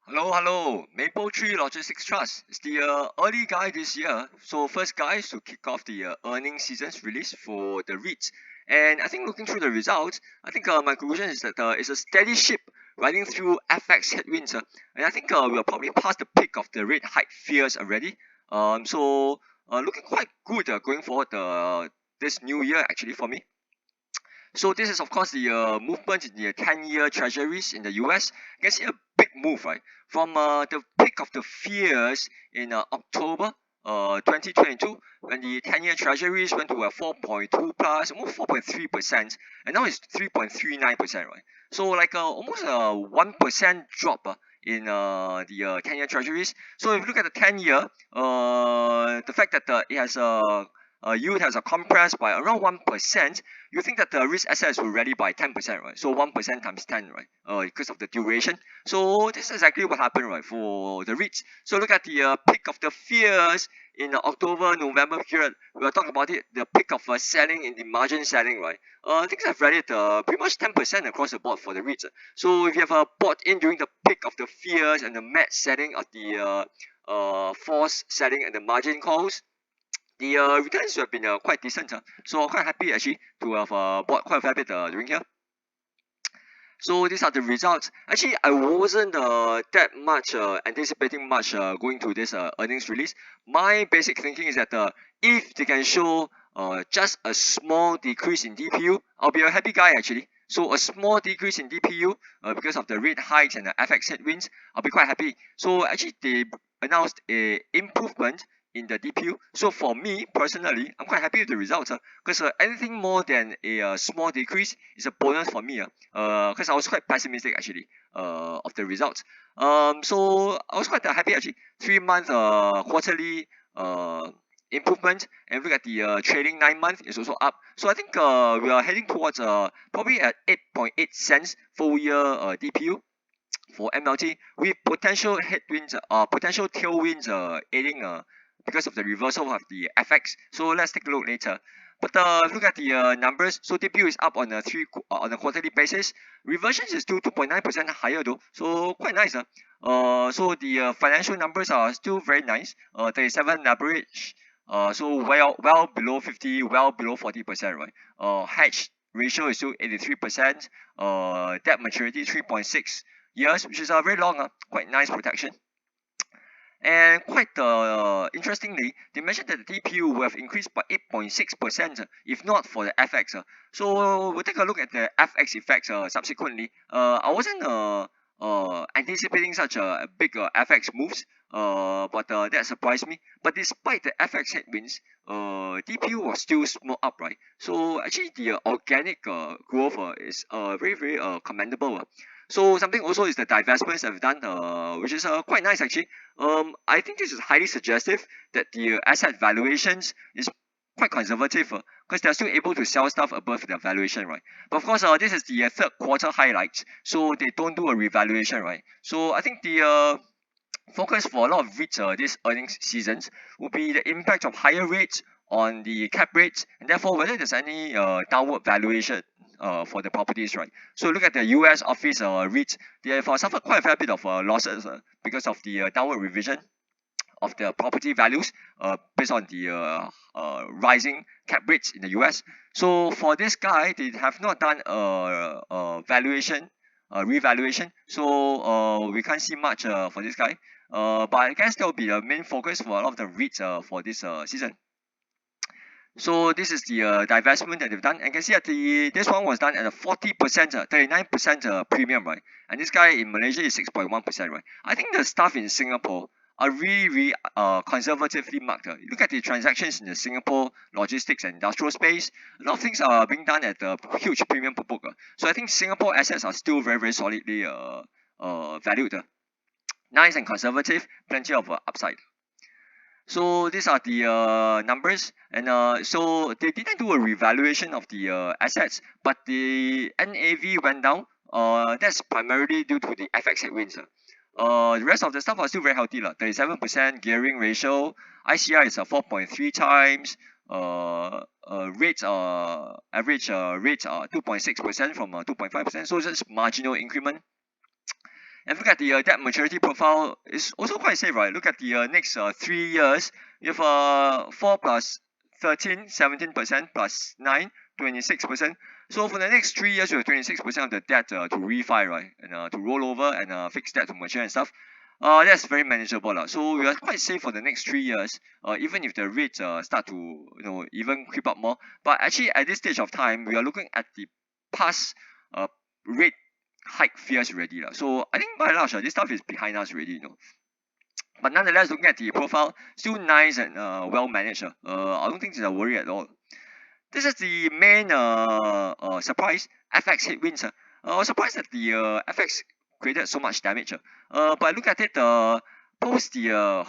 Hello. Mapletree Logistics Trust is the early guy this year. So first guys to kick off the earnings season's release for the REITs. And I think looking through the results, I think my conclusion is that it's a steady ship riding through FX headwinds. And I think we're probably past the peak of the rate hike fears already. Looking quite good going forward this new year actually for me. So this is of course the movement in the 10-year treasuries in the US. You can see a big move, right? From the peak of the fears in October 2022, when the 10-year treasuries went to 4.2 plus, almost 4.3%, and now it's 3.39%, right? So like almost a 1% drop in the 10-year treasuries. So if you look at the 10-year, the fact that it has yield has compressed by around 1%, you think that the risk assets will rally by 10%, right? So 1% times 10, right? Because of the duration. So this is exactly what happened, right, for the REITs. So look at the peak of the fears in the October, November period. We were talking about it, the peak of selling in the margin selling, right? Things have rallied pretty much 10% across the board for the REITs. So if you have bought in during the peak of the fears and the mad selling of the forced selling and the margin calls, the returns have been quite decent. So quite happy actually to have bought quite a fair bit during here. So these are the results. Actually, I wasn't that much anticipating much going to this earnings release. My basic thinking is that if they can show just a small decrease in DPU, I'll be a happy guy actually. So a small decrease in DPU because of the rate hikes and the FX headwinds, I'll be quite happy. So actually they announced a improvement in the DPU. So for me personally, I'm quite happy with the results because anything more than a small decrease is a bonus for me. Because I was quite pessimistic actually of the results. So I was quite happy actually. 3 month quarterly improvement, and look at the trailing 9 month is also up. So I think we are heading towards probably at 8.8 cents full year DPU for MLT with potential headwinds, potential tailwinds aiding because of the reversal of the FX. So let's take a look later. But look at the numbers. So DPU is up on on a quarterly basis. Reversions is still 2.9% higher though, so quite nice. So the financial numbers are still very nice. 37 average. So well below 50, well below 40%, right? Hedge ratio is still 83%. Debt maturity 3.6 years, which is very long. Quite nice protection. And quite interestingly, they mentioned that the DPU would have increased by 8.6% if not for the FX. So we'll take a look at the FX effects subsequently. I wasn't anticipating such a big FX moves, but that surprised me. But despite the FX headwinds, DPU was still small up, right? So actually the organic growth is very commendable. So something also is the divestments I've done, which is quite nice actually. I think this is highly suggestive that the asset valuations is quite conservative because they're still able to sell stuff above their valuation, right? But of course, this is the third quarter highlights, so they don't do a revaluation, right? So I think the focus for a lot of REITs this earnings seasons will be the impact of higher rates on the cap rates, and therefore whether there's any downward valuation for the properties, right? So look at the US office REITs, they have suffered quite a fair bit of losses because of the downward revision of the property values based on the rising cap rates in the US. So for this guy, they have not done a valuation, revaluation. So we can't see much for this guy. But I guess that will be the main focus for a lot of the REITs for this season. So this is the divestment that they've done. And you can see that this one was done at a 40%, 39% premium, right? And this guy in Malaysia is 6.1%, right? I think the stuff in Singapore are really conservatively marked. Look at the transactions in the Singapore logistics and industrial space. A lot of things are being done at a huge premium per book. So I think Singapore assets are still very solidly valued. Nice and conservative, plenty of upside. So these are the numbers, and so they didn't do a revaluation of the assets, but the NAV went down. That's primarily due to the FX headwinds. The rest of the stuff are still very healthy, 37% gearing ratio. ICR is 4.3 times. Rates average rates are 2.6% from 2.5%, so just marginal increment. And look at the debt maturity profile, is also quite safe, right? Look at the next 3 years. You have 4 plus 13, 17% plus 9, 26%. So for the next 3 years, you have 26% of the debt to refi, right? And to roll over and fix debt to mature and stuff. That's very manageable. So we are quite safe for the next 3 years, even if the rates start to even creep up more. But actually at this stage of time, we are looking at the past rate hike fears already. So I think by and large, this stuff is behind us already. But nonetheless, looking at the profile, still nice and well managed. I don't think it's a worry at all. This is the main surprise, FX headwinds. I was surprised that the FX created so much damage. But look at it, post the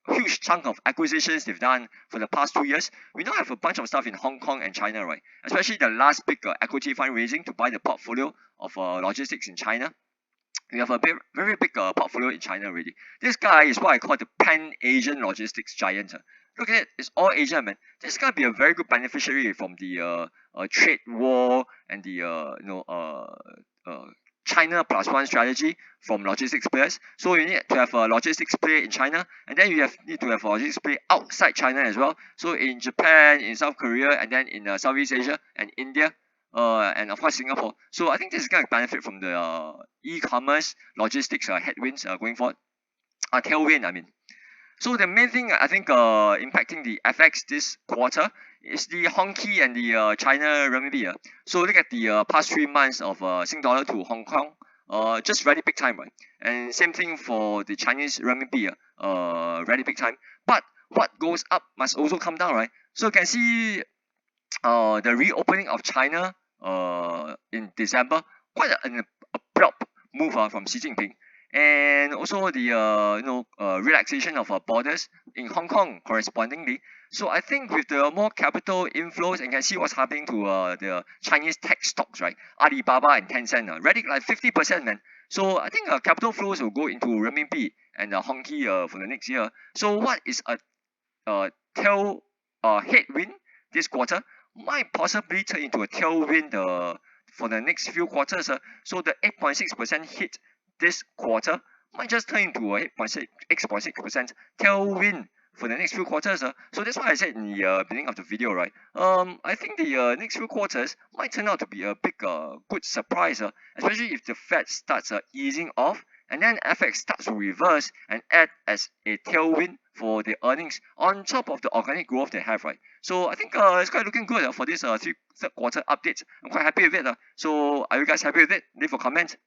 huge chunk of acquisitions they've done for the past 2 years, we now have a bunch of stuff in Hong Kong and China, right? Especially the last big equity fundraising to buy the portfolio of logistics in China. We have a very big portfolio in China already. This guy is what I call the pan-Asian logistics giant. Look at it, it's all Asia, man. This is gonna be a very good beneficiary from the trade war and the China plus one strategy from logistics players. So you need to have a logistics player in China, and then you need to have a logistics player outside China as well. So in Japan, in South Korea, and then in Southeast Asia and India. And of course Singapore. So I think this is going to benefit from the e-commerce logistics headwinds going forward. Tailwind, I mean. So the main thing I think impacting the FX this quarter is the Hong Kong and the China renminbi. So look at the past 3 months of Sing dollar to Hong Kong. Just very big time, right? And same thing for the Chinese renminbi. Very big time. But what goes up must also come down, right? So you can see the reopening of China in December, quite an abrupt move from Xi Jinping, and also the relaxation of borders in Hong Kong correspondingly. So I think with the more capital inflows, and can see what's happening to the Chinese tech stocks, right? Alibaba and Tencent, already like 50%, man. So I think capital flows will go into renminbi and Hong Kong for the next year. So what is a headwind this quarter might possibly turn into a tailwind for the next few quarters. So the 8.6% hit this quarter might just turn into a 8.6% tailwind for the next few quarters. So that's why I said in the beginning of the video, right? I think the next few quarters might turn out to be a big good surprise, especially if the Fed starts easing off, and then FX starts to reverse and add as a tailwind for the earnings on top of the organic growth they have, right? So I think it's quite looking good for this third quarter update. I'm quite happy with it. So are you guys happy with it? Leave a comment.